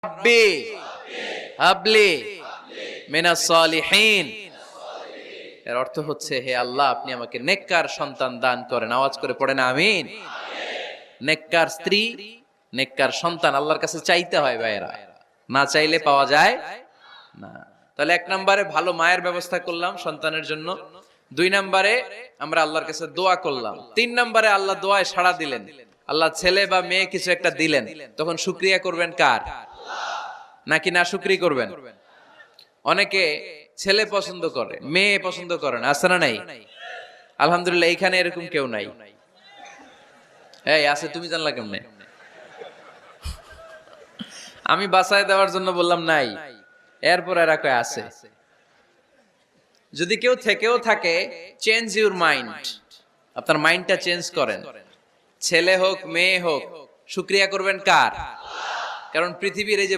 রাব্বি হাবলি মিনাস সালিহিন। এর অর্থ হচ্ছে, হে আল্লাহ, আপনি আমাকে নেককার সন্তান দান করেন। আওয়াজ করে পড়েন আমিন। নেককার স্ত্রী, নেককার সন্তান আল্লাহর কাছে চাইতে হয় ভাইয়েরা, না চাইলে পাওয়া যায় না। তাহলে 1 নম্বরে ভালো মায়ের ব্যবস্থা করলাম সন্তানের জন্য, 2 নম্বরে আমরা আল্লাহর কাছে দোয়া করলাম, 3 নম্বরে আল্লাহ দোয়ায় সাড়া দিলেন, আল্লাহ ছেলে বা মেয়ে কিছু একটা দিলেন, তখন শুকরিয়া করবেন কার? নাকি না শুকরিয়া করবেন? অনেকে ছেলে পছন্দ করে, মেয়ে পছন্দ করে না, আছে না নাই? আলহামদুলিল্লাহ এখানে এরকম কেউ নাই। এই আছে, তুমি জানলা কেমনে? আমি বাঁচায় দেওয়ার জন্য বললাম নাই, এরপর এরা কয় আছে। যদি কেউ থেকেও থাকে, চেঞ্জ ইউর মাইন্ড, আপনার মাইন্ডটা চেঞ্জ করেন। ছেলে হোক মেয়ে হোক, শুকরিয়া করবেন কার? কারণ পৃথিবীর এই যে